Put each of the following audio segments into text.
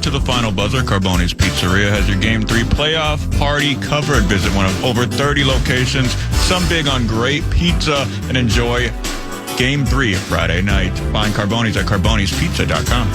to the final buzzer. Carboni's Pizzeria has your Game 3 playoff party covered. Visit one of over 30 locations, some big on great pizza, and enjoy Game 3 Friday night. Find Carboni's at carbonispizza.com.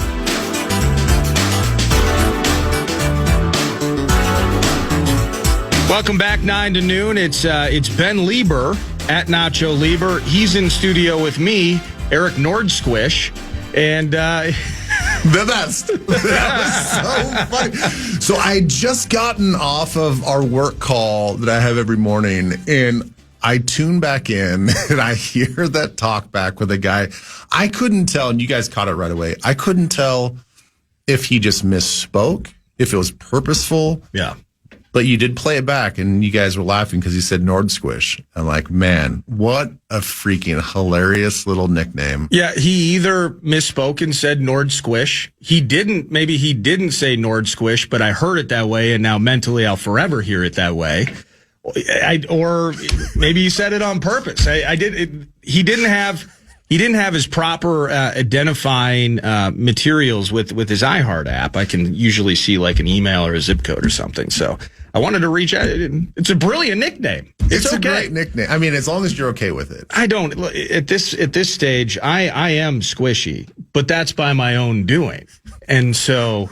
Welcome back, 9 to noon. It's Ben Leber at Nacho Leber. He's in studio with me, Eric Nordsquish, and the best. That was so funny. So I had just gotten off of our work call that I have every morning, and I tune back in, and I hear that talk back with a guy. I couldn't tell, and you guys caught it right away. I couldn't tell if he just misspoke, if it was purposeful. Yeah. But you did play it back, and you guys were laughing because he said Nordsquish. I'm like, man, what a freaking hilarious little nickname. Yeah, he either misspoke and said Nordsquish. Maybe he didn't say Nordsquish, but I heard it that way, and now mentally I'll forever hear it that way. Or maybe he said it on purpose. He didn't have his proper identifying materials with his iHeart app. I can usually see like an email or a zip code or something. So I wanted to reach out. It's a brilliant nickname. It's okay. A great nickname. I mean, as long as you're okay with it. I don't at this stage. I am squishy, but that's by my own doing, and so.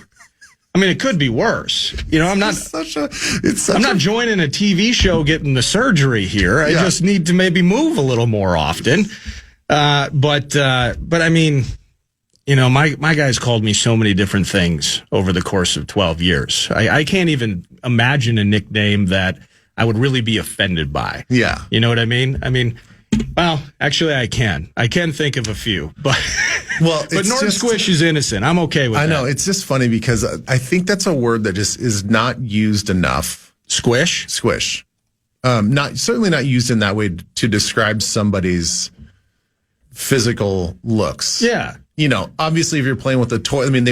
I mean, it could be worse. You know, I'm not joining a TV show getting the surgery here. I just need to maybe move a little more often. But I mean, you know, my guys called me so many different things over the course of 12 years. I can't even imagine a nickname that I would really be offended by. Yeah. You know what I mean? Well, actually, I can. I can think of a few, but Nordsquish is innocent. I'm okay with that. I know. It's just funny because I think that's a word that just is not used enough. Squish? Squish. Certainly not used in that way to describe somebody's physical looks. Yeah. You know, obviously, if you're playing with a toy, I mean,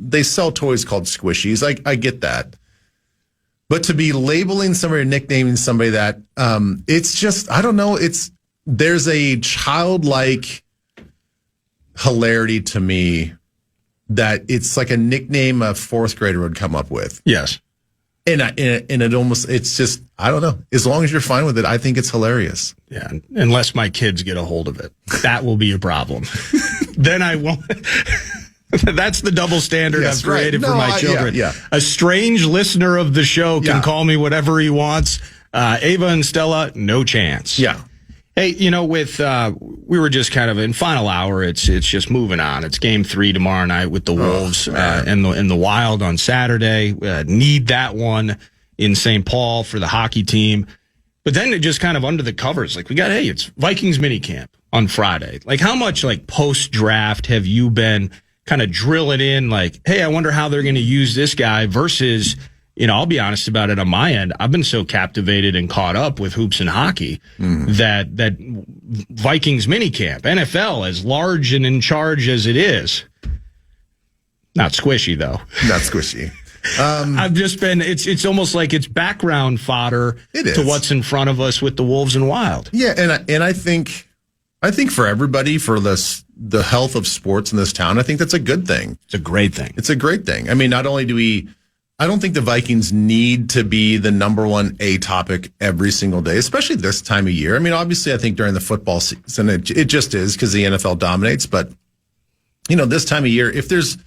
they sell toys called squishies. I get that. But to be labeling somebody or nicknaming somebody that, it's just, I don't know, there's a childlike hilarity to me that it's like a nickname a fourth grader would come up with. Yes. And it's just, I don't know. As long as you're fine with it, I think it's hilarious. Yeah. Unless my kids get a hold of it. That will be a problem. Then I won't. That's the double standard I've created for my children. Yeah. A strange listener of the show can call me whatever he wants. Ava and Stella, no chance. Yeah. Hey, you know, we were just kind of in final hour. It's just moving on. It's Game 3 tomorrow night with the Wolves and the Wild on Saturday. Need that one in St. Paul for the hockey team. But then it just kind of under the covers, like it's Vikings minicamp on Friday. Like, how much like post draft have you been kind of drilling in? Like, hey, I wonder how they're going to use this guy versus. You know, I'll be honest about it on my end. I've been so captivated and caught up with hoops and hockey that Vikings minicamp, NFL, as large and in charge as it is, not squishy though. Not squishy. I've just been. It's almost like it's background fodder to what's in front of us with the Wolves and Wild. Yeah, and I think for everybody, for the health of sports in this town, I think that's a good thing. It's a great thing. It's a great thing. I mean, not only do we. I don't think the Vikings need to be the number one A topic every single day, especially this time of year. I mean, obviously, I think during the football season, it just is because the NFL dominates. But, you know, this time of year, if there's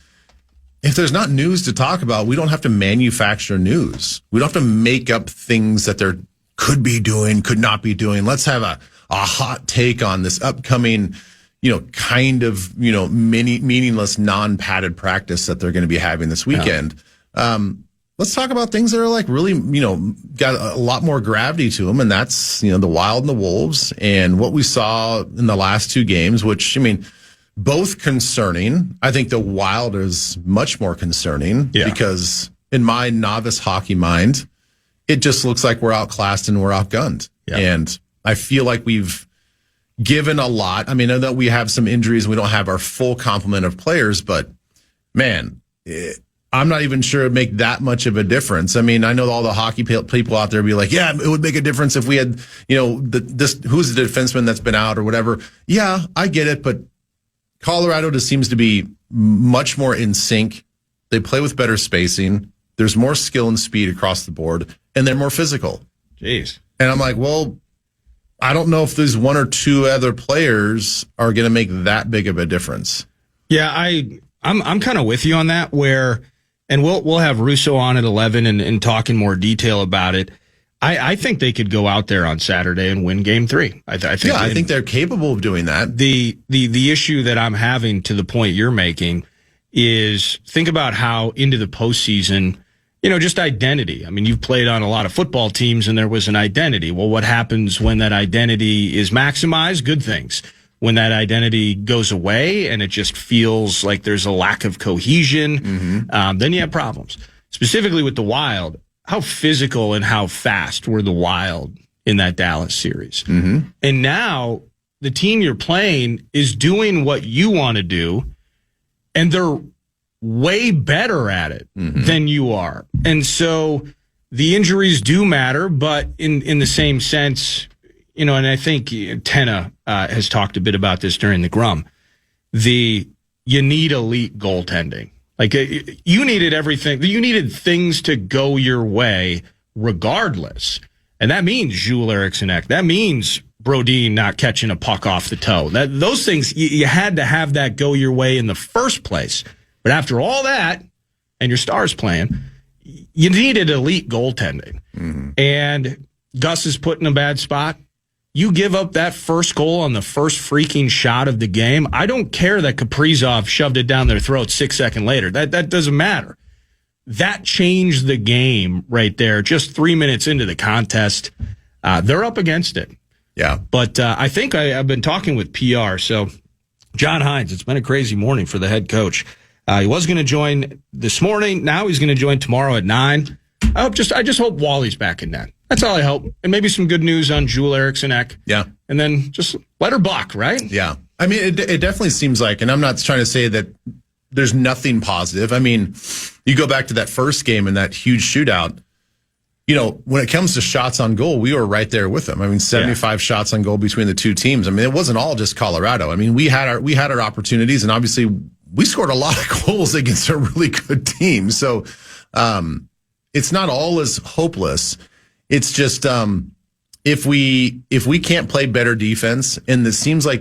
not news to talk about, we don't have to manufacture news. We don't have to make up things that they could be doing, could not be doing. Let's have a hot take on this upcoming, you know, kind of, you know, meaningless, non-padded practice that they're going to be having this weekend. Let's talk about things that are like really, you know, got a lot more gravity to them. And that's, you know, the Wild and the Wolves and what we saw in the last two games, which, I mean, both concerning. I think the Wild is much more concerning because in my novice hockey mind, it just looks like we're outclassed and we're outgunned. Yeah. And I feel like we've given a lot. I mean, I know that we have some injuries and we don't have our full complement of players, but man, I'm not even sure it'd make that much of a difference. I mean, I know all the hockey people out there be like, yeah, it would make a difference if we had, you know, who's the defenseman that's been out or whatever. Yeah, I get it. But Colorado just seems to be much more in sync they play with better spacing. There's more skill and speed across the board, and they're more physical. Jeez. And I'm like, well, I don't know if there's one or two other players are going to make that big of a difference. Yeah, I'm kind of with you on that. And we'll have Russo on at 11 and talk in more detail about it. I think they could go out there on Saturday and win Game 3. I think they're capable of doing that. The issue that I'm having, to the point you're making, is think about how into the postseason, just identity. I mean, you've played on a lot of football teams and there was an identity. Well, what happens when that identity is maximized? Good things. When that identity goes away and it just feels like there's a lack of cohesion, then you have problems. Specifically with the Wild, how physical and how fast were the Wild in that Dallas series? And now the team you're playing is doing what you want to do, and they're way better at it than you are. And so the injuries do matter, but in the same sense, and I think Tenna has talked a bit about this during the Grum, you need elite goaltending. Like, you needed everything. You needed things to go your way regardless. And that means Jules Eriksson Ek. That means Brodin not catching a puck off the toe. Those things, you had to have that go your way in the first place. But after all that, and your Stars playing, you needed elite goaltending. And Gus is put in a bad spot. You give up that first goal on the first freaking shot of the game. I don't care that Kaprizov shoved it down their throat 6 seconds later. That doesn't matter. That changed the game right there. Just 3 minutes into the contest, they're up against it. Yeah. But I think I've been talking with PR. So John Hines, it's been a crazy morning for the head coach. He was going to join this morning. Now he's going to join tomorrow at 9. I just hope Wally's back in net. That's all I hope. And maybe some good news on Jules Eriksson Ek. Yeah. And then just let her buck, right? Yeah. I mean, it definitely seems like, and I'm not trying to say that there's nothing positive. I mean, you go back to that first game and that huge shootout, when it comes to shots on goal, we were right there with them. I mean, 75 shots on goal between the two teams. I mean, it wasn't all just Colorado. I mean, we had our opportunities, and obviously we scored a lot of goals against a really good team. So it's not all as hopeless. It's just if we can't play better defense, and it seems like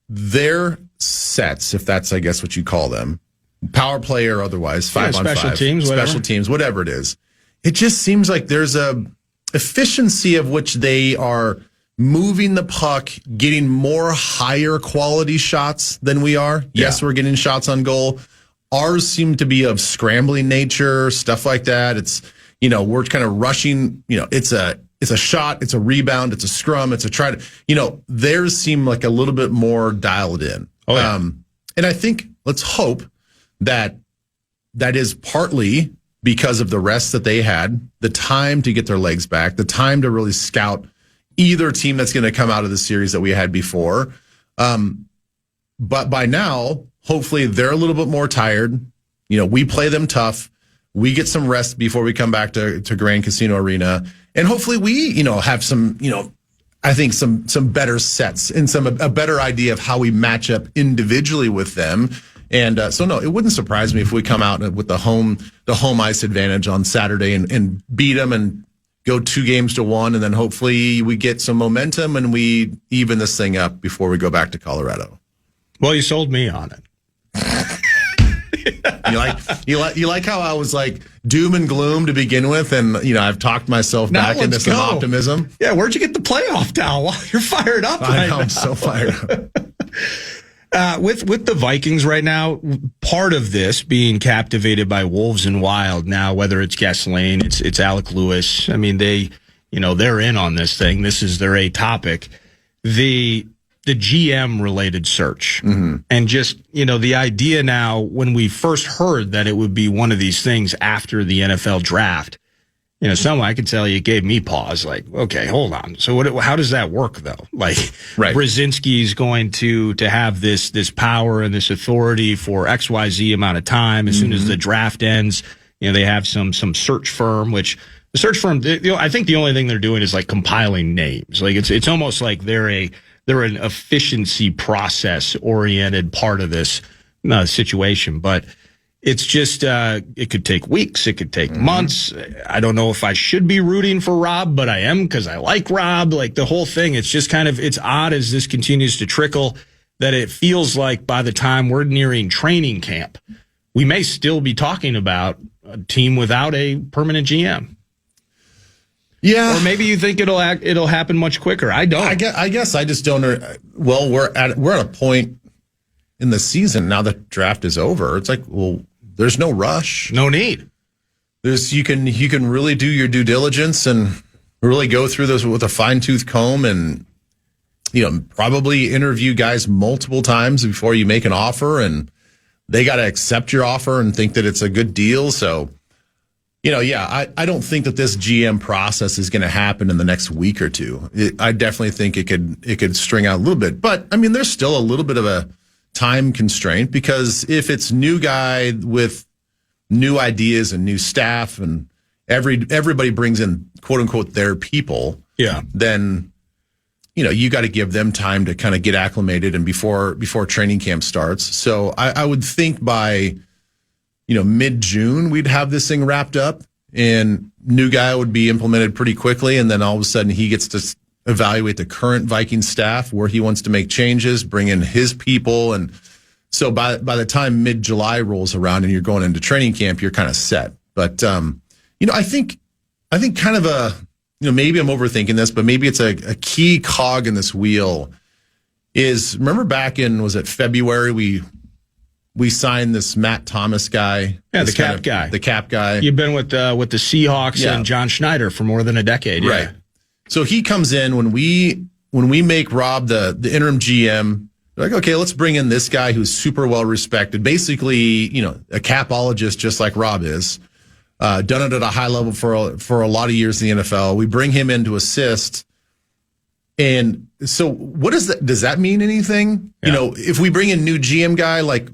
their sets, if that's I guess what you call them, power play or otherwise, 5-on-5, special teams, whatever it is. It just seems like there's a efficiency of which they are moving the puck, getting more higher quality shots than we are. Yes, we're getting shots on goal. Ours seem to be of scrambling nature, stuff like that. It's, we're kind of rushing, it's a shot, it's a rebound, it's a scrum, it's a try to, theirs seem like a little bit more dialed in. Oh, yeah. And I think, let's hope that is partly because of the rest that they had, the time to get their legs back, the time to really scout either team that's going to come out of the series that we had before. But by now, hopefully they're a little bit more tired. We play them tough. We get some rest before we come back to Grand Casino Arena. And hopefully we, have some, I think some better sets and a better idea of how we match up individually with them. And so no, it wouldn't surprise me if we come out with the home ice advantage on Saturday and beat them and go 2-1, and then hopefully we get some momentum and we even this thing up before we go back to Colorado. Well, you sold me on it. You like how I was like doom and gloom to begin with, and I've talked myself back into some optimism. Yeah, where'd you get the playoff towel? You're fired up. I know, I'm so fired up. With the Vikings right now, part of this being captivated by Wolves and Wild now, whether it's Gessling, it's Alec Lewis. I mean, they're in on this thing. This is their A topic. The GM related search. And just, the idea now, when we first heard that it would be one of these things after the NFL draft, some I could tell you gave me pause. Like, okay, hold on. So how does that work though? Like, right. Brzezinski's going to have this power and this authority for XYZ amount of time. As soon as the draft ends, they have some search firm, which the search firm, I think the only thing they're doing is like compiling names. Like it's almost like they're an efficiency process oriented part of this. situation, but it's just, it could take weeks. It could take months. I don't know if I should be rooting for Rob, but I am because I like Rob. Like the whole thing, it's just kind of, it's odd as this continues to trickle that it feels like by the time we're nearing training camp, we may still be talking about a team without a permanent GM. Yeah. Or maybe you think it'll happen much quicker. I don't. I guess I just don't. Well, we're at a point in the season now that draft is over. It's like, well, there's no rush. No need. You can really do your due diligence and really go through this with a fine-tooth comb and, probably interview guys multiple times before you make an offer, and they got to accept your offer and think that it's a good deal. So, I don't think that this GM process is going to happen in the next week or two. I definitely think it could string out a little bit, but I mean, there's still a little bit of a time constraint because if it's new guy with new ideas and new staff and everybody brings in quote unquote their people, then you got to give them time to kind of get acclimated and before training camp starts. So I would think by mid-June we'd have this thing wrapped up and new guy would be implemented pretty quickly, and then all of a sudden he gets to evaluate the current Viking staff where he wants to make changes, bring in his people, and so by the time mid-July rolls around and you're going into training camp, you're kind of set. But I think kind of maybe I'm overthinking this, but maybe it's a key cog in this wheel is, remember back in, was it February, we signed this Matt Thomas guy. Yeah, the cap guy. The cap guy. You've been with the Seahawks and John Schneider for more than a decade. Yeah. Right. So he comes in when we make Rob the interim GM. They're like, okay, let's bring in this guy who's super well respected. Basically, a capologist just like Rob is. Done it at a high level for a lot of years in the NFL. We bring him in to assist. And so what is that? Does that mean anything? Yeah. If we bring in new GM guy, like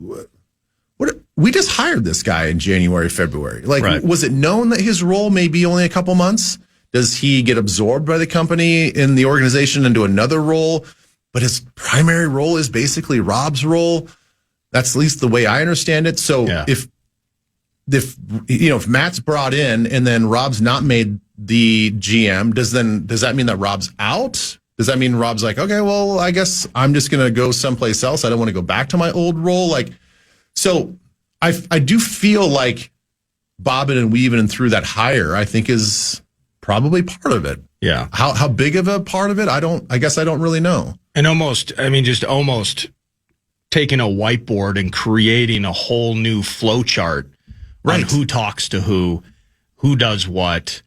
we just hired this guy in January, February. Like, Was it known that his role may be only a couple months? Does he get absorbed by the company in the organization into another role? But his primary role is basically Rob's role. That's at least the way I understand it. So if Matt's brought in and then Rob's not made the GM, does that mean that Rob's out? Does that mean Rob's like, okay, well, I guess I'm just going to go someplace else. I don't want to go back to my old role. So I do feel like bobbing and weaving and through that hire, I think, is probably part of it. Yeah. How big of a part of it? I guess I don't really know. And almost taking a whiteboard and creating a whole new flow chart on who talks to who does what.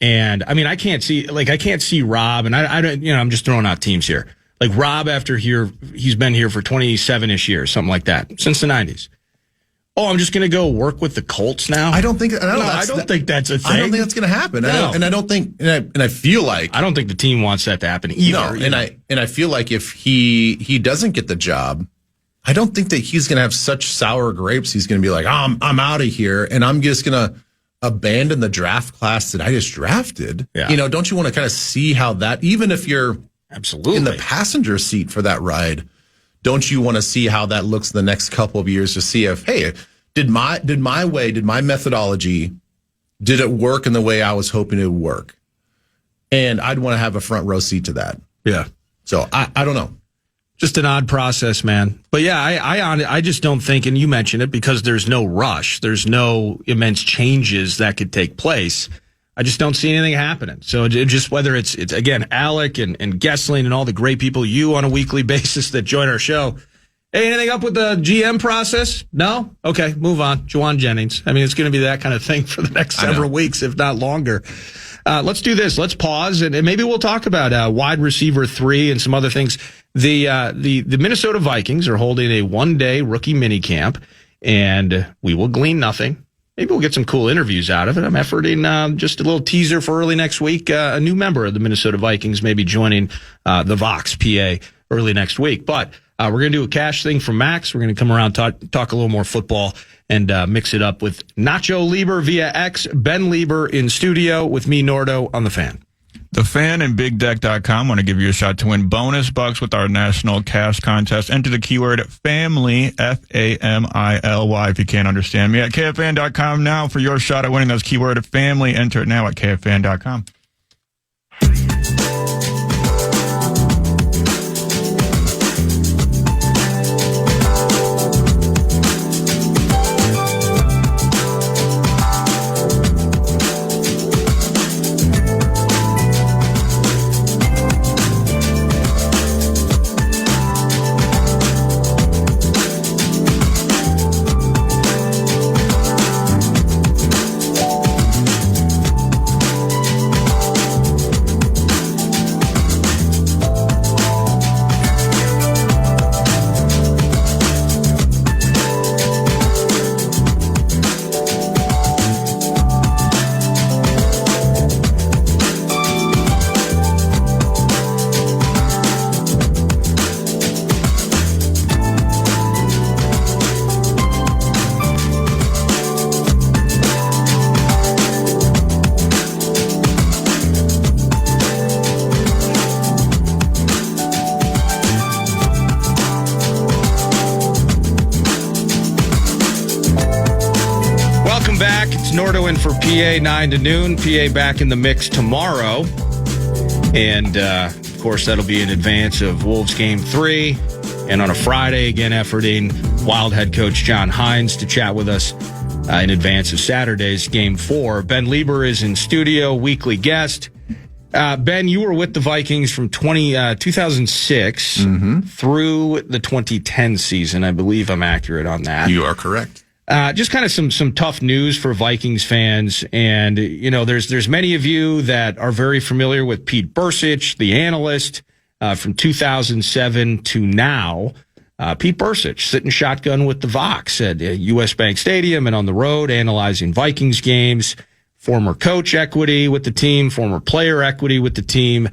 And I mean, I can't see Rob, and I don't, I'm just throwing out teams here. Like Rob, after he's been here for 27-ish years, something like that, since the 90s. Oh, I'm just going to go work with the Colts now? I don't think think that's a thing. I don't think that's going to happen. No. I feel like I don't think the team wants that to happen either. No, and I feel like if he doesn't get the job, I don't think that he's going to have such sour grapes. He's going to be like, I'm out of here, and I'm just going to abandon the draft class that I just drafted. Yeah. Don't you want to kind of see how that, even if you're absolutely in the passenger seat for that ride, don't you want to see how that looks the next couple of years to see if, hey, did my methodology, did it work in the way I was hoping it would work? And I'd want to have a front row seat to that. Yeah. So I don't know. Just an odd process, man. But yeah, I just don't think, and you mentioned it, because there's no rush, there's no immense changes that could take place. I just don't see anything happening. So just whether it's again, Alec and Gessling and all the great people you on a weekly basis that join our show. Hey, anything up with the GM process? No? Okay, move on. Juwan Jennings. I mean, it's going to be that kind of thing for the next several weeks, if not longer. Let's do this. Let's pause, and maybe we'll talk about wide receiver 3 and some other things. The Minnesota Vikings are holding a one-day rookie minicamp, and we will glean nothing. Maybe we'll get some cool interviews out of it. I'm efforting just a little teaser for early next week. A new member of the Minnesota Vikings may be joining the Vox PA early next week. But we're going to do a cash thing from Max. We're going to come around, talk a little more football, and mix it up with Nacho Leber via X, Ben Leber in studio with me, Nordo, on the Fan. The Fan and BigDeck.com want to give you a shot to win bonus bucks with our national cash contest. Enter the keyword FAMILY, FAMILY, if you can't understand me, at KFAN.com now for your shot at winning those keyword FAMILY. Enter it now at KFAN.com. Nordo in for PA 9 to noon. PA back in the mix tomorrow. And, of course, that'll be in advance of Wolves Game 3. And on a Friday, again, efforting Wild head coach John Hines to chat with us in advance of Saturday's Game 4. Ben Leber is in studio, weekly guest. Ben, you were with the Vikings from 2006 through the 2010 season. I believe I'm accurate on that. You are correct. Just kind of some tough news for Vikings fans. And, you know, there's many of you that are very familiar with Pete Bursich, the analyst, from 2007 to now. Pete Bursich sitting shotgun with the Vox at U.S. Bank Stadium and on the road analyzing Vikings games, former coach equity with the team, former player equity with the team.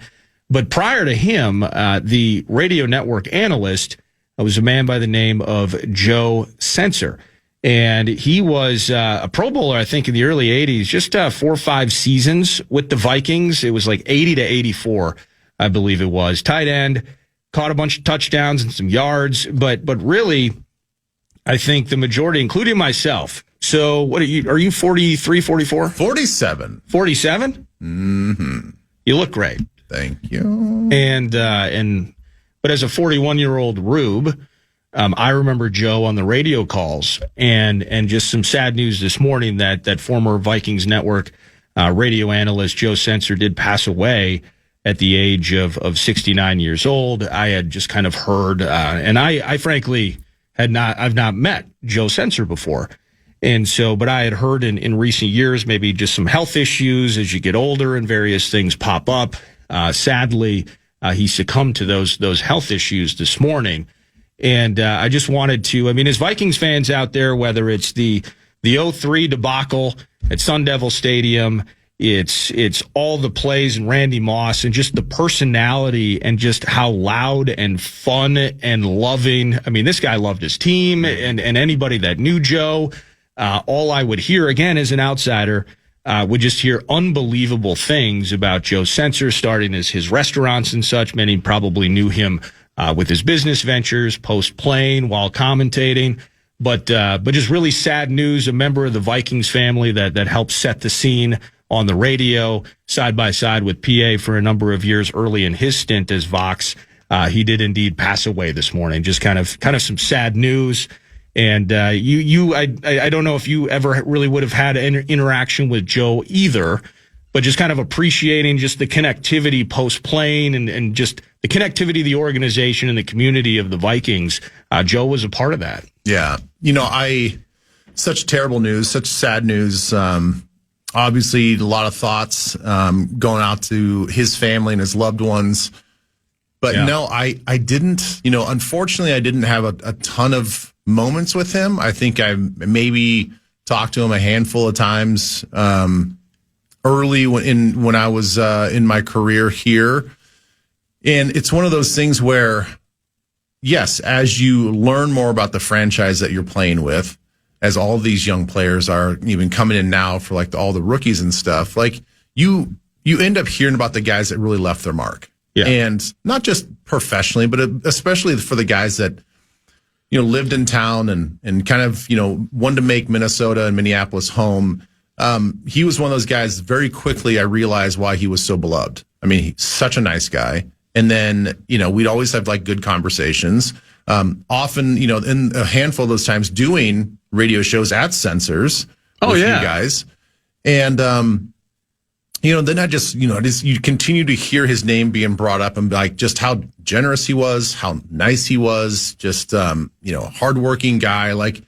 But prior to him, the radio network analyst was a man by the name of Joe Sensor. And he was a Pro Bowler, I think, in the early 80s, just 4 or 5 seasons with the Vikings. It was like 80 to 84, I believe it was. Tight end, caught a bunch of touchdowns and some yards. But really, I think the majority, including myself. So what are you 43, 44? 47. 47? Mm-hmm. You look great. Thank you. But as a 41-year-old rube, I remember Joe on the radio calls and just some sad news this morning that former Vikings Network radio analyst Joe Sensor did pass away at the age of 69 years old. I had just kind of heard, and I frankly I've not met Joe Sensor before. And so, but I had heard in recent years, maybe just some health issues as you get older and various things pop up. Sadly, he succumbed to those health issues this morning. And I just wanted to, as Vikings fans out there, whether it's the 03 debacle at Sun Devil Stadium, it's all the plays and Randy Moss and just the personality and just how loud and fun and loving. This guy loved his team and anybody that knew Joe. All I would hear, again, as an outsider, would just hear unbelievable things about Joe Sensor starting his restaurants and such. Many probably knew him with his business ventures, post-playing, while commentating. But just really sad news, a member of the Vikings family that helped set the scene on the radio, side by side with PA for a number of years early in his stint as Vox. He did indeed pass away this morning. Just kind of some sad news. And I don't know if you ever really would have had an interaction with Joe either, but just kind of appreciating just the connectivity post-playing and just the connectivity of the organization and the community of the Vikings. Joe was a part of that. Yeah. Such terrible news, such sad news. Obviously, a lot of thoughts going out to his family and his loved ones. But no, I didn't, unfortunately, I didn't have a ton of moments with him. I think I maybe talked to him a handful of times early when I was in my career here. And it's one of those things where, yes, as you learn more about the franchise that you're playing with, as all of these young players are even coming in now for all the rookies and stuff, you you end up hearing about the guys that really left their mark. Yeah. And not just professionally, but especially for the guys that, lived in town and kind of, wanted to make Minnesota and Minneapolis home. He was one of those guys. Very quickly, I realized why he was so beloved. I mean, he's such a nice guy. And then, we'd always have like good conversations. Often, in a handful of those times doing radio shows at Sensors. Oh, with yeah. you guys. And, then I just, you continue to hear his name being brought up and like just how generous he was, how nice he was, just, hardworking guy. Like,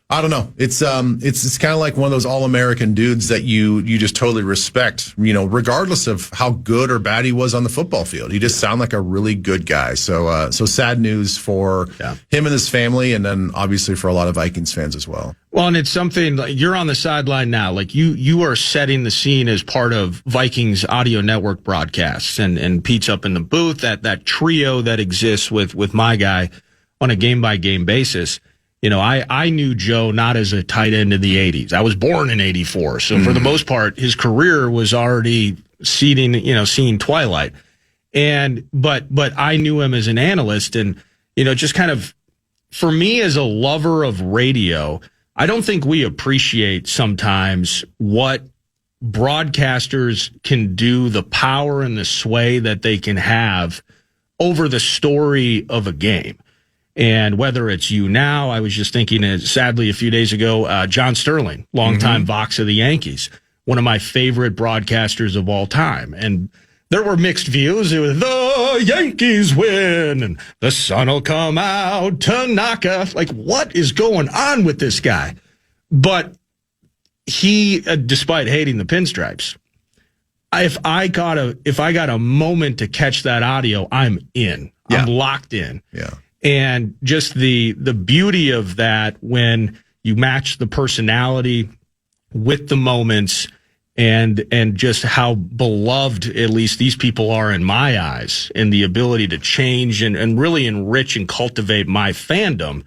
I don't know. It's kind of like one of those all-American dudes that you just totally respect, regardless of how good or bad he was on the football field. He just sounded like a really good guy. So sad news for him and his family, and then obviously for a lot of Vikings fans as well. Well, and it's something like you're on the sideline now. Like you are setting the scene as part of Vikings audio network broadcasts, and Pete's up in the booth. That trio that exists with my guy on a game by game basis. I knew Joe not as a tight end in the 80s. I was born in 84. So for the most part, his career was already seeing twilight. But I knew him as an analyst, and, just kind of, for me as a lover of radio, I don't think we appreciate sometimes what broadcasters can do, the power and the sway that they can have over the story of a game. And whether it's you now, I was just thinking, sadly, a few days ago, John Sterling, longtime Vox of the Yankees, one of my favorite broadcasters of all time. And there were mixed views. It was the Yankees win and the sun will come out, Tanaka. Like, what is going on with this guy? But he, despite hating the pinstripes, if I got a moment to catch that audio, I'm in. Yeah. I'm locked in. Yeah. And just the beauty of that when you match the personality with the moments and just how beloved at least these people are in my eyes, and the ability to change and really enrich and cultivate my fandom.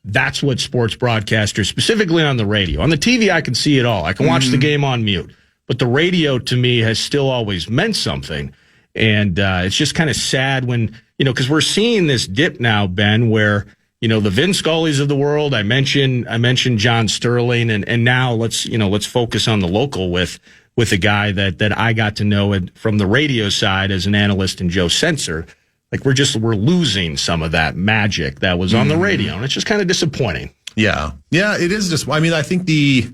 That's what sports broadcasters, specifically on the radio. On the TV, I can see it all. I can watch the game on mute. But the radio, to me, has still always meant something. And it's just kind of sad when, because we're seeing this dip now, Ben, where, the Vin Scully's of the world. I mentioned John Sterling, and now let's focus on the local with a guy that I got to know from the radio side as an analyst, and Joe Sensor. Like we're losing some of that magic that was on the radio, and it's just kind of disappointing. Yeah, it is just. I mean, I think the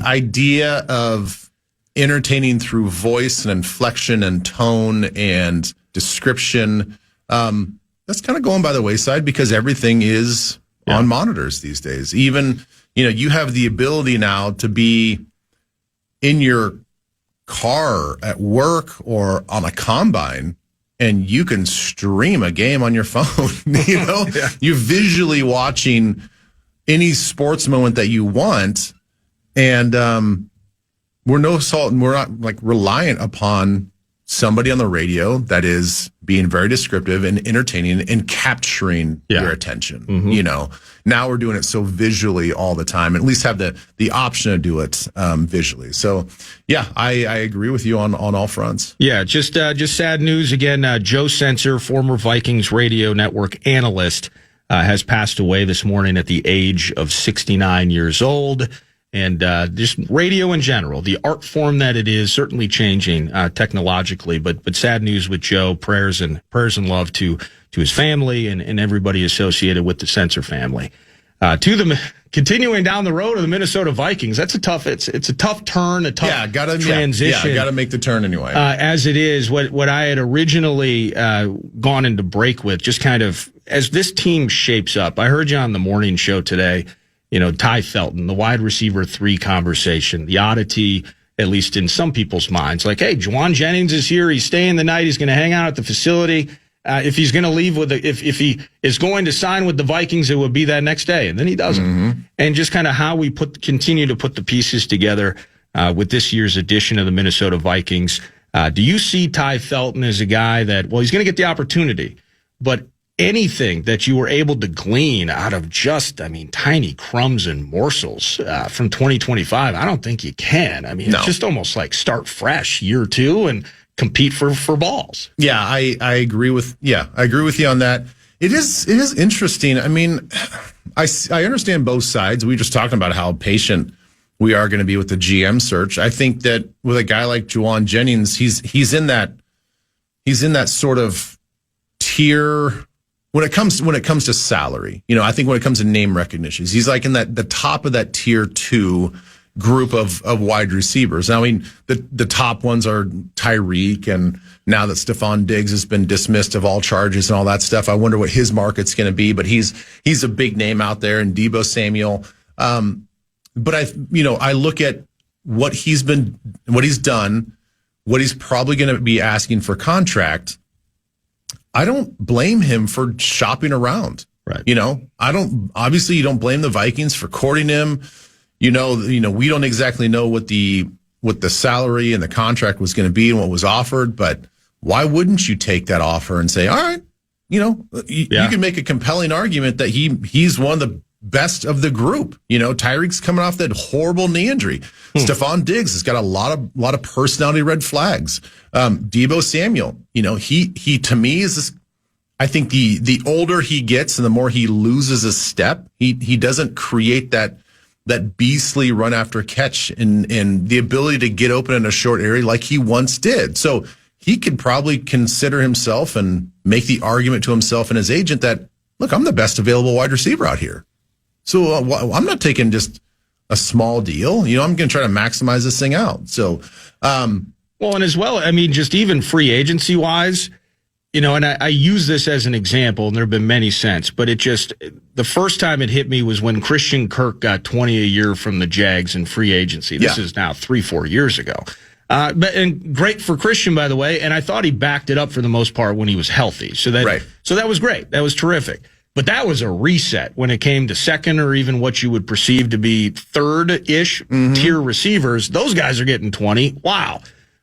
idea of entertaining through voice and inflection and tone and description, that's kind of going by the wayside because everything is on monitors these days. Even, you have the ability now to be in your car at work or on a combine, and you can stream a game on your phone. You're visually watching any sports moment that you want. And we're not like reliant upon somebody on the radio that is being very descriptive and entertaining and capturing your attention. Now we're doing it so visually all the time, and at least have the option to do it visually. So I agree with you on all fronts. Yeah, just sad news again. Joe Sensor, former Vikings radio network analyst, has passed away this morning at the age of 69 years old. And just radio in general, the art form that it is, certainly changing technologically. But sad news with Joe. Prayers and love to his family and everybody associated with the Sensor family. Continuing down the road of the Minnesota Vikings, that's a tough. It's a tough turn, a tough transition. Got to make the turn anyway. As it is, what I had originally gone into break with, just kind of as this team shapes up. I heard you on the morning show today. Ty Felton, the wide receiver 3 conversation, the oddity, at least in some people's minds, like, hey, Juwan Jennings is here. He's staying the night. He's going to hang out at the facility. If he's going to leave if he is going to sign with the Vikings, it would be that next day. And then he doesn't. And just kind of how we continue to put the pieces together with this year's edition of the Minnesota Vikings. Do you see Ty Felton as a guy that, he's going to get the opportunity, but anything that you were able to glean out of just, tiny crumbs and morsels from 2025, I don't think you can. It's just almost like start fresh year 2 and compete for balls. Yeah, I agree with you on that. It is interesting. I understand both sides. We were just talking about how patient we are going to be with the GM search. I think that with a guy like Juwan Jennings, he's in that sort of tier when it comes to salary. I think when it comes to name recognitions, he's like in the top of that tier 2 group of wide receivers. Now, the top ones are Tyreek, and now that Stephon Diggs has been dismissed of all charges and all that stuff, I wonder what his market's going to be. But he's a big name out there, and Deebo Samuel. But I look at what he's done, what he's probably going to be asking for contract. I don't blame him for shopping around. Right. You don't blame the Vikings for courting him. We don't exactly know what the salary and the contract was going to be and what was offered, but why wouldn't you take that offer and say, all right, you can make a compelling argument that he's one of the best of the group. Tyreek's coming off that horrible knee injury. Stephon Diggs has got a lot of personality red flags. Deebo Samuel, he to me is this. I think the older he gets and the more he loses a step, he doesn't create that beastly run after catch and the ability to get open in a short area like he once did. So he could probably consider himself and make the argument to himself and his agent that, look, I'm the best available wide receiver out here. So I'm not taking just a small deal. I'm going to try to maximize this thing out. So, and as well, just even free agency wise, and I use this as an example, and there have been many since, but the first time it hit me was when Christian Kirk got 20 a year from the Jags in free agency. This is now 3-4 years ago. And great for Christian, by the way. And I thought he backed it up for the most part when he was healthy. So that was great. That was terrific. But that was a reset when it came to second or even what you would perceive to be third-ish tier receivers. Those guys are getting 20. Wow.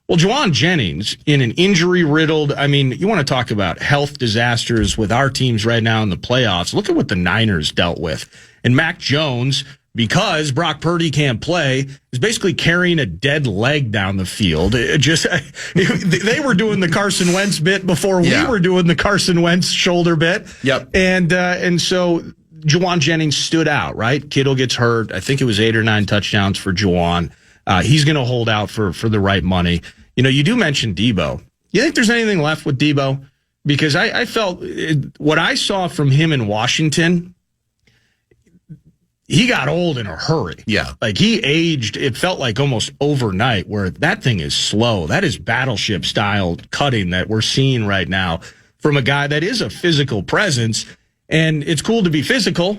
Well, Juwan Jennings in an injury-riddled, you want to talk about health disasters with our teams right now in the playoffs. Look at what the Niners dealt with. And Mac Jones, because Brock Purdy can't play, is basically carrying a dead leg down the field. They were doing the Carson Wentz bit before we were doing the Carson Wentz shoulder bit. Yep. And so Juwan Jennings stood out, right? Kittle gets hurt. I think it was 8 or 9 touchdowns for Juwan. He's going to hold out for the right money. You do mention Deebo. You think there's anything left with Deebo? Because I felt what I saw from him in Washington, he got old in a hurry. Yeah. Like he aged, it felt like almost overnight, where that thing is slow. That is battleship style cutting that we're seeing right now from a guy that is a physical presence. And it's cool to be physical.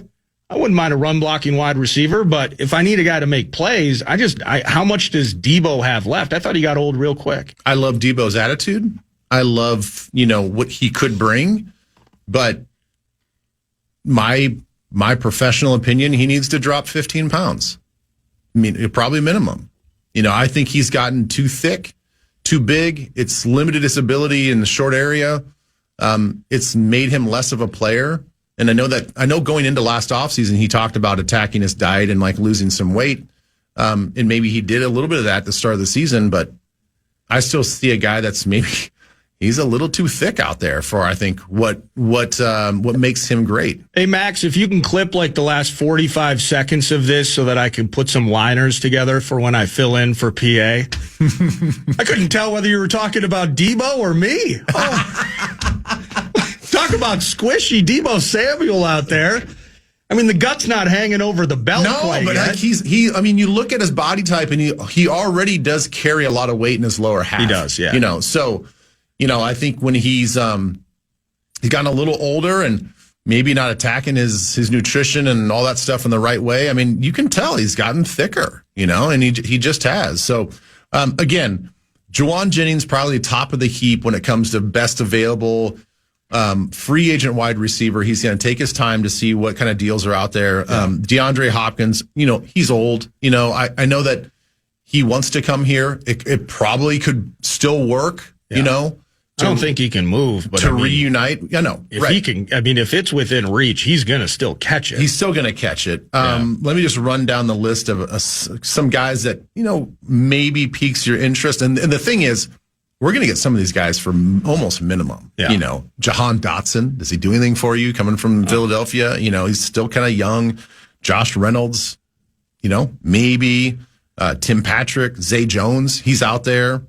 I wouldn't mind a run blocking wide receiver, but if I need a guy to make plays, how much does Deebo have left? I thought he got old real quick. I love Deebo's attitude. I love, what he could bring, but my professional opinion, he needs to drop 15 pounds. Probably minimum. I think he's gotten too thick, too big. It's limited his ability in the short area. It's made him less of a player. And I know going into last offseason, he talked about attacking his diet and like losing some weight. And maybe he did a little bit of that at the start of the season, but I still see a guy that's maybe he's a little too thick out there for, I think, what makes him great. Hey, Max, if you can clip like the last 45 seconds of this so that I can put some liners together for when I fill in for PA. I couldn't tell whether you were talking about Deebo or me. Talk about squishy Deebo Samuel out there. The gut's not hanging over the belt quite but yet. You look at his body type and he already does carry a lot of weight in his lower half. He does, yeah. So, I think when he's gotten a little older and maybe not attacking his nutrition and all that stuff in the right way, you can tell he's gotten thicker, and he just has. So, again, Juwan Jennings probably top of the heap when it comes to best available free agent wide receiver. He's going to take his time to see what kind of deals are out there. DeAndre Hopkins, he's old. I know that he wants to come here. It probably could still work, I don't think he can move, but reunite. Yeah, no. If he can, if it's within reach, he's going to still catch it. He's still going to catch it. Let me just run down the list of some guys that, maybe piques your interest. And the thing is, we're going to get some of these guys for almost minimum. Yeah. Jahan Dotson, does he do anything for you coming from Philadelphia? He's still kind of young. Josh Reynolds, maybe Tim Patrick, Zay Jones, he's out there.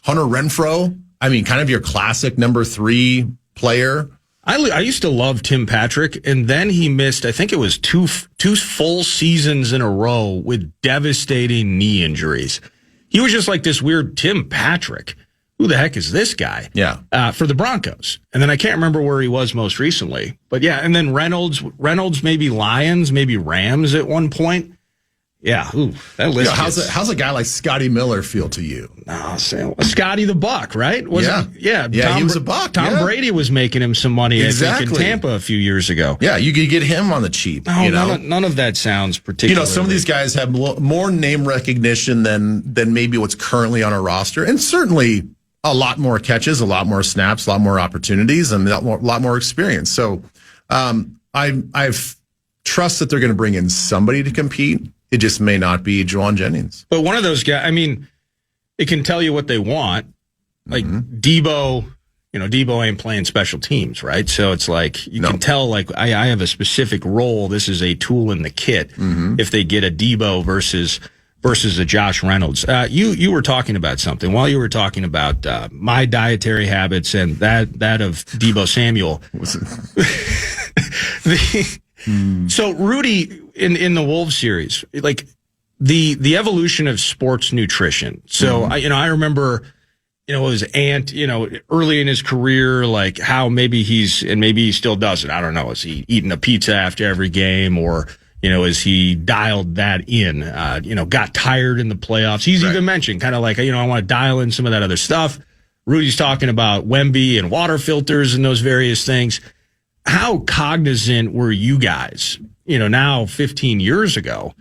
Hunter Renfrow, kind of your classic number 3 player. I used to love Tim Patrick, and then he missed, I think it was two full seasons in a row with devastating knee injuries. He was just like this weird Tim Patrick. Who the heck is this guy? Yeah. For the Broncos. And then I can't remember where he was most recently. But yeah, and then Reynolds, maybe Lions, maybe Rams at one point. Yeah, that list. How's a guy like Scotty Miller feel to you? Scotty the Buck, right? Yeah, he was a Buck. Tom Brady was making him some money, exactly. I think, in Tampa a few years ago. Yeah, you could get him on the cheap. None of that sounds particularly. Some of these guys have more name recognition than maybe what's currently on a roster, and certainly a lot more catches, a lot more snaps, a lot more opportunities, and a lot more experience. So I've trust that they're going to bring in somebody to compete. It just may not be Juwan Jennings. But one of those guys, it can tell you what they want. Like Debo, Debo ain't playing special teams, right? So it's like you can tell, like, I have a specific role. This is a tool in the kit. If they get a Debo versus a Josh Reynolds. You were talking about something while you were talking about my dietary habits and that of Debo Samuel. So Rudy in the Wolves series, like the evolution of sports nutrition. So I remember, it was Ant, early in his career, like how maybe he still does it. I don't know. Is he eating a pizza after every game, or as he dialed that in, got tired in the playoffs. He's even mentioned kind of like, I want to dial in some of that other stuff. Rudy's talking about Wemby and water filters and those various things. How cognizant were you guys, now 15 years ago,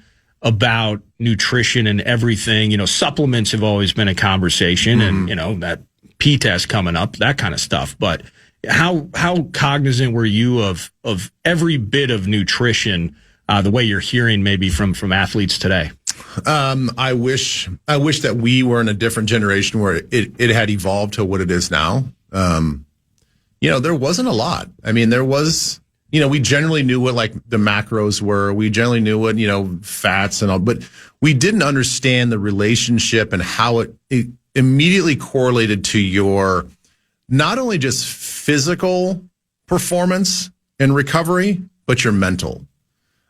about nutrition and everything? Supplements have always been a conversation, and, that P test coming up, that kind of stuff. But how cognizant were you of every bit of nutrition, the way you're hearing maybe from athletes today? I wish that we were in a different generation where it had evolved to what it is now. There wasn't a lot. There was, we generally knew what like the macros were. We generally knew what, fats and all, but we didn't understand the relationship and how it immediately correlated to your, not only just physical performance and recovery, but your mental.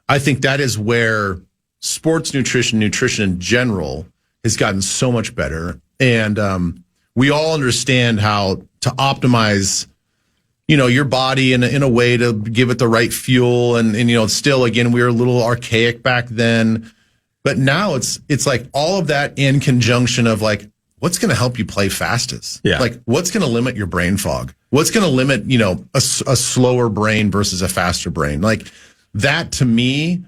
I think that is where sports nutrition in general has gotten so much better. And we all understand how to optimize, your body in a way to give it the right fuel. And still, again, we were a little archaic back then. But now it's like all of that in conjunction of like, what's going to help you play fastest? Yeah. Like, what's going to limit your brain fog? What's going to limit, a slower brain versus a faster brain? Like, that to me,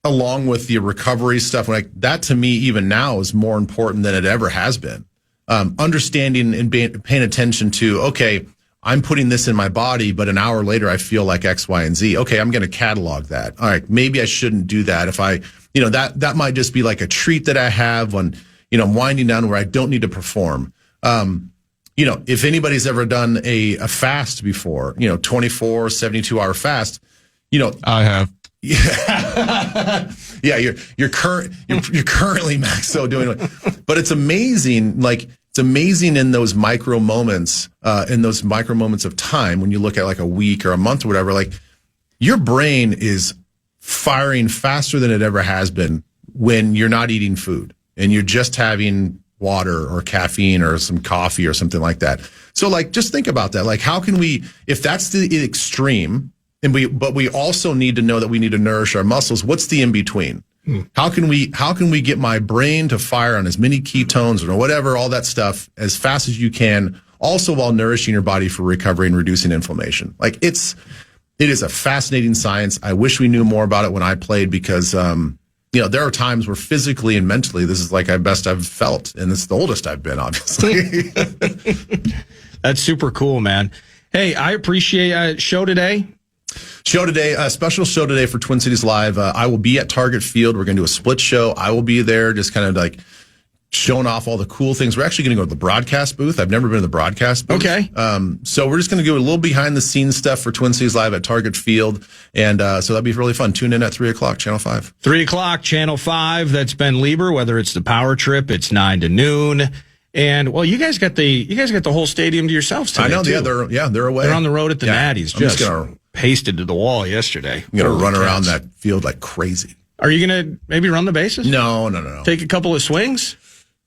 along with the recovery stuff, like that to me, even now is more important than it ever has been. Understanding and paying attention to, okay, I'm putting this in my body, but an hour later I feel like X, Y, and Z. Okay, I'm going to catalog that. All right, maybe I shouldn't do that. If I, that might just be like a treat that I have when, I'm winding down where I don't need to perform. If anybody's ever done a fast before, 24, 72-hour fast, I have. Yeah, you're currently Max so doing it. But it's amazing, it's amazing in those micro moments, of time when you look at like a week or a month or whatever, like your brain is firing faster than it ever has been when you're not eating food and you're just having water or caffeine or some coffee or something like that. So like, just think about that. Like, how can we, if that's the extreme, but we also need to know that we need to nourish our muscles, what's the in between? How can we get my brain to fire on as many ketones or whatever, all that stuff as fast as you can, also while nourishing your body for recovery and reducing inflammation? Like it is a fascinating science. I wish we knew more about it when I played because, there are times where physically and mentally, this is like the best I've felt. And this is the oldest I've been, obviously. That's super cool, man. Hey, I appreciate show today. A special show today for Twin Cities Live. I will be at Target Field. We're going to do a split show. I will be there just kind of like showing off all the cool things. We're actually going to go to the broadcast booth. I've never been to the broadcast booth. Okay. So we're just going to do a little behind the scenes stuff for Twin Cities Live at Target Field. And so that'll be really fun. Tune in at 3 o'clock, Channel 5. 3 o'clock, Channel 5. That's Ben Leber. Whether it's the Power Trip, it's 9 to noon. And well, you guys got the whole stadium to yourselves today. I know. Too. They're away. They're on the road at the Natties. I'm just gonna pasted to the wall yesterday. I'm gonna run around that field like crazy. Are you gonna maybe run the bases? No. Take a couple of swings?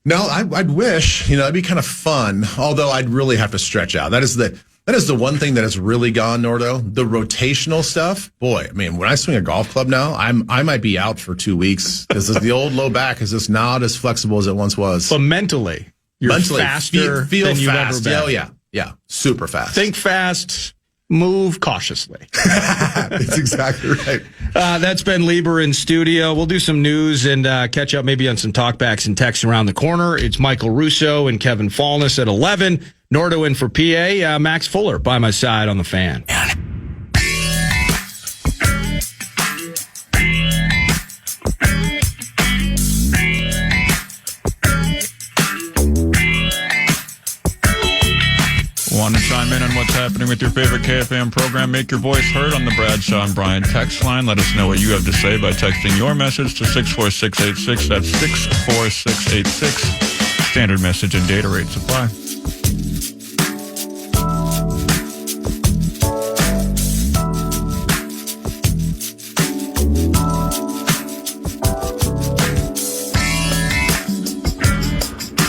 No, I'd wish. That'd be kind of fun. Although I'd really have to stretch out. That is the one thing that has really gone, Nordo. The rotational stuff. Boy, I mean, when I swing a golf club now, I might be out for 2 weeks because the old low back is just not as flexible as it once was. But mentally. You're faster feel than you've fast. ever been. Oh, yeah. Super fast. Think fast, move cautiously. That's exactly right. That's Ben Leber in studio. We'll do some news and catch up maybe on some talkbacks and texts around the corner. It's Michael Russo and Kevin Fallness at 11. Nordo in for PA. Max Fuller by my side on the Fan. Want to chime in on what's happening with your favorite KFAN program? Make your voice heard on the Bradshaw and Brian text line. Let us know what you have to say by texting your message to 64686. That's 64686. Standard message and data rates apply.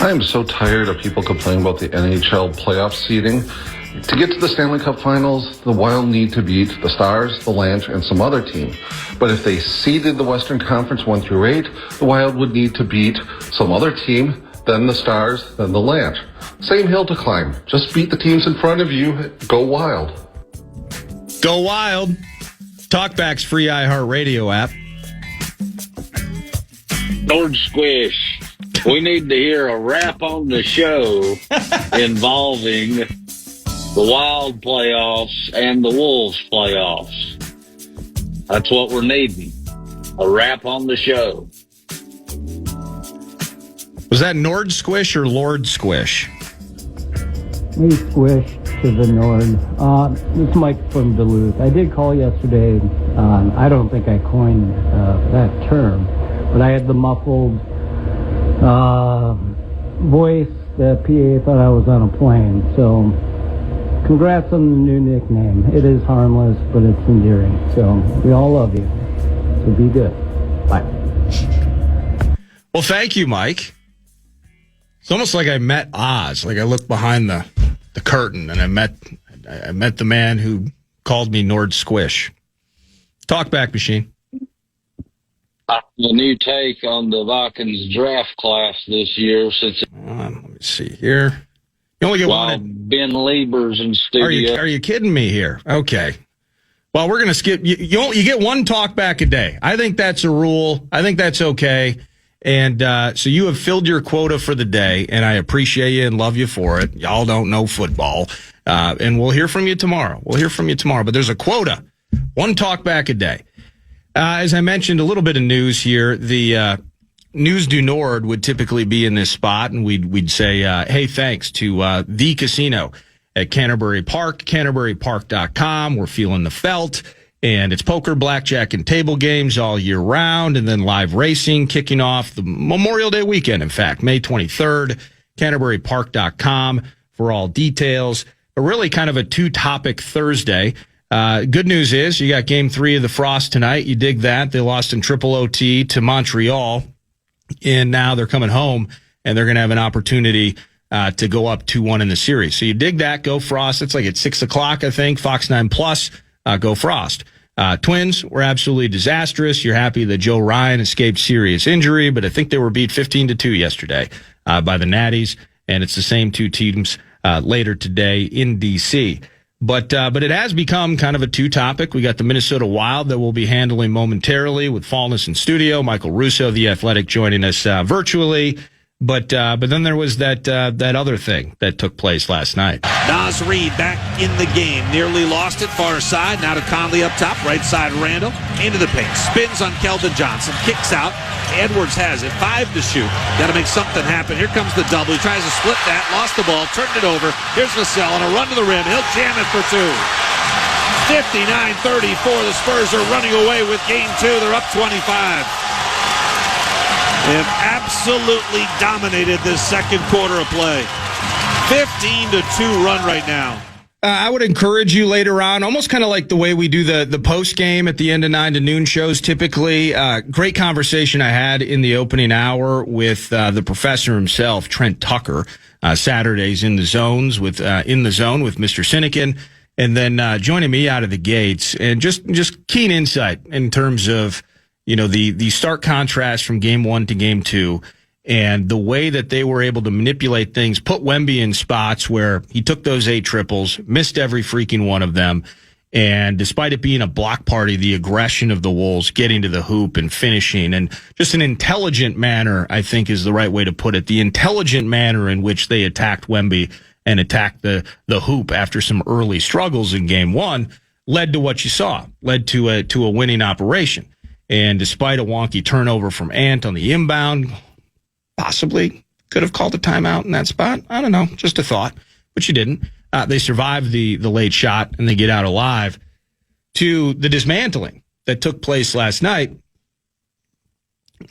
I am so tired of people complaining about the NHL playoff seeding. To get to the Stanley Cup Finals, the Wild need to beat the Stars, the Lanch, and some other team. But if they seeded the Western Conference 1 through 8, the Wild would need to beat some other team, then the Stars, then the Lanch. Same hill to climb. Just beat the teams in front of you. Go Wild. Go Wild. Talkback's free iHeartRadio app. Lord Squish. We need to hear a rap on the show involving the Wild playoffs and the Wolves playoffs. That's what we're needing. A rap on the show. Was that Nord Squish or Lord Squish? Hey, Squish to the Nord. It's Mike from Duluth. I did call yesterday. I don't think I coined that term, but I had the muffled voice. The PA thought I was on a plane. So congrats on the new nickname. It is harmless, but it's endearing. So we all love you. So be good. Bye. Well, thank you, Mike. It's almost like I met Oz. Like I looked behind the curtain and I met the man who called me Nord Squish. Talkback machine. A new take on the Vikings draft class this year since Let me see here. You only get one. Ben Lieber's in studio. Are you kidding me here? Okay. Well, we're gonna skip. You get one talkback a day. I think that's a rule. I think that's okay. And so you have filled your quota for the day, and I appreciate you and love you for it. Y'all don't know football, and we'll hear from you tomorrow. But there's a quota, one talkback a day. As I mentioned, a little bit of news here. The News du Nord would typically be in this spot, and we'd say, hey, thanks to the casino at Canterbury Park, CanterburyPark.com. We're feeling the felt, and it's poker, blackjack, and table games all year round, and then live racing kicking off the Memorial Day weekend, in fact, May 23rd, CanterburyPark.com for all details. But really kind of a two-topic Thursday. Good news is you got game 3 of the Frost tonight. You dig that. They lost in triple OT to Montreal, and now they're coming home, and they're going to have an opportunity to go up 2-1 in the series. So you dig that. Go Frost. It's like at 6 o'clock, I think. Fox 9 Plus. Go Frost. Twins were absolutely disastrous. You're happy that Joe Ryan escaped serious injury, but I think they were beat 15-2 yesterday by the Natties, and it's the same two teams later today in D.C. But it has become kind of a two-topic. We got the Minnesota Wild that we'll be handling momentarily with Fallness in studio. Michael Russo, the Athletic, joining us virtually. But then there was that other thing that took place last night. Nas Reed back in the game. Nearly lost it far side. Now to Conley up top. Right side Randall. Into the paint. Spins on Keldon Johnson. Kicks out. Edwards has it. 5 to shoot. Got to make something happen. Here comes the double. He tries to split that. Lost the ball. Turned it over. Here's Vassell on a run to the rim. He'll jam it for 2. 59-34. The Spurs are running away with game 2. They're up 25. Have absolutely dominated this second quarter of play. 15-2 run right now. I would encourage you later on, almost kind of like the way we do the post game at the end of 9 to noon shows typically. Great conversation I had in the opening hour with the professor himself, Trent Tucker. Saturdays in the zone with Mr. Sinekin, and then joining me out of the gates, and just keen insight in terms of the stark contrast from game 1 to game 2. And the way that they were able to manipulate things, put Wemby in spots where he took those 8 triples, missed every freaking one of them. And despite it being a block party, the aggression of the Wolves getting to the hoop and finishing, and just an intelligent manner, I think is the right way to put it. The intelligent manner in which they attacked Wemby and attacked the hoop after some early struggles in game 1 led to what you saw, led to a winning operation. And despite a wonky turnover from Ant on the inbound, possibly could have called a timeout in that spot. I don't know, just a thought, but you didn't. They survived the late shot and they get out alive. To the dismantling that took place last night,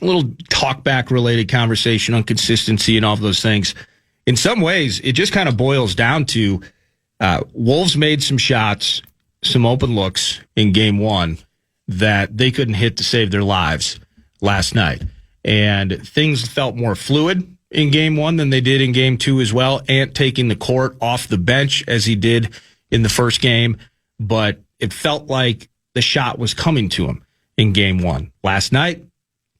a little talkback related conversation on consistency and all of those things. In some ways, it just kind of boils down to Wolves made some shots, some open looks in game 1 that they couldn't hit to save their lives last night. And things felt more fluid in game 1 than they did in game 2 as well. Ant taking the court off the bench as he did in the first game, but it felt like the shot was coming to him in game 1. Last night,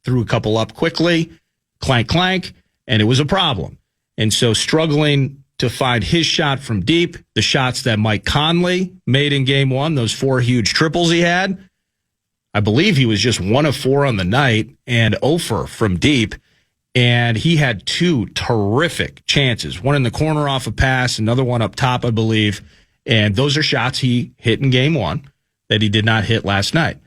threw a couple up quickly, clank, clank, and it was a problem. And so struggling to find his shot from deep, the shots that Mike Conley made in game 1, those 4 huge triples he had, I believe he was just 1 of 4 on the night and 0 for from deep. And he had 2 terrific chances, one in the corner off a pass, another one up top, I believe. And those are shots he hit in game 1 that he did not hit last night.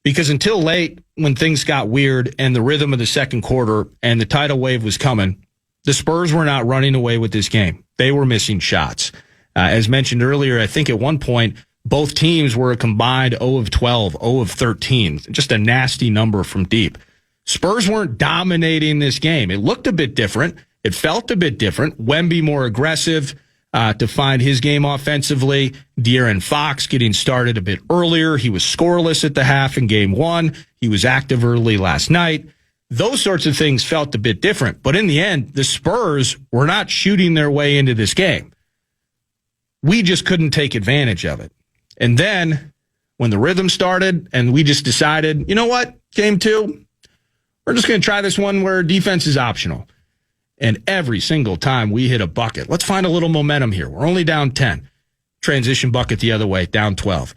Because until late, when things got weird and the rhythm of the second quarter and the tidal wave was coming, the Spurs were not running away with this game. They were missing shots. As mentioned earlier, I think at one point, both teams were a combined 0 of 12, 0 of 13. Just a nasty number from deep. Spurs weren't dominating this game. It looked a bit different. It felt a bit different. Wemby more aggressive to find his game offensively. De'Aaron Fox getting started a bit earlier. He was scoreless at the half in game 1. He was active early last night. Those sorts of things felt a bit different. But in the end, the Spurs were not shooting their way into this game. We just couldn't take advantage of it. And then when the rhythm started and we just decided, you know what, game 2, we're just going to try this one where defense is optional. And every single time we hit a bucket, let's find a little momentum here. We're only down 10. Transition bucket the other way, down 12.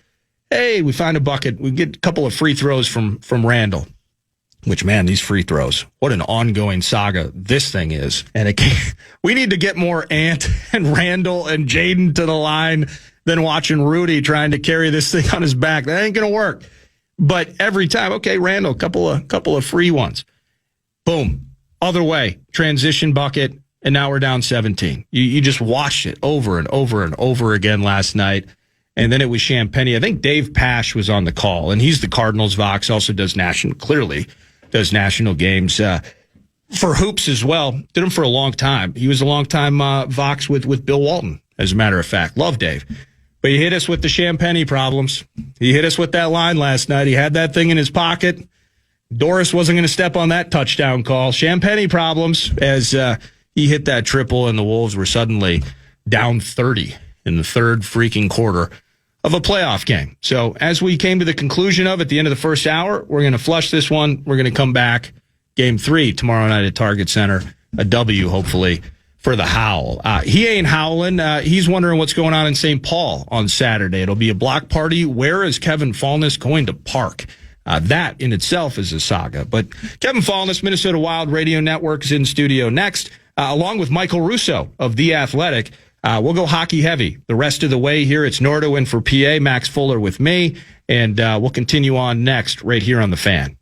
Hey, we find a bucket. We get a couple of free throws from Randall. Which, man, these free throws, what an ongoing saga this thing is. And we need to get more Ant and Randall and Jaden to the line than watching Rudy trying to carry this thing on his back. That ain't going to work. But every time, okay, Randall, couple of free ones. Boom. Other way, transition bucket, and now we're down 17. You just watched it over and over and over again last night. And then it was Champagnie. I think Dave Pash was on the call, and he's the Cardinals Vox, also does national games for hoops as well. Did them for a long time. He was a long time Vox with Bill Walton, as a matter of fact. Love Dave. But he hit us with the Champagnie problems. He hit us with that line last night. He had that thing in his pocket. Doris wasn't going to step on that touchdown call. Champagnie problems as he hit that triple, and the Wolves were suddenly down 30 in the third freaking quarter of a playoff game. So as we came to the conclusion of at the end of the first hour, we're going to flush this one. We're going to come back. Game 3 tomorrow night at Target Center. A W, hopefully, for the Howl. He ain't howling. He's wondering what's going on in St. Paul on Saturday. It'll be a block party. Where is Kevin Fallness going to park? That in itself is a saga. But Kevin Fallness, Minnesota Wild Radio Network, is in studio next, along with Michael Russo of The Athletic. We'll go hockey heavy the rest of the way here. It's Nordo in for PA, Max Fuller with me, and we'll continue on next right here on The Fan.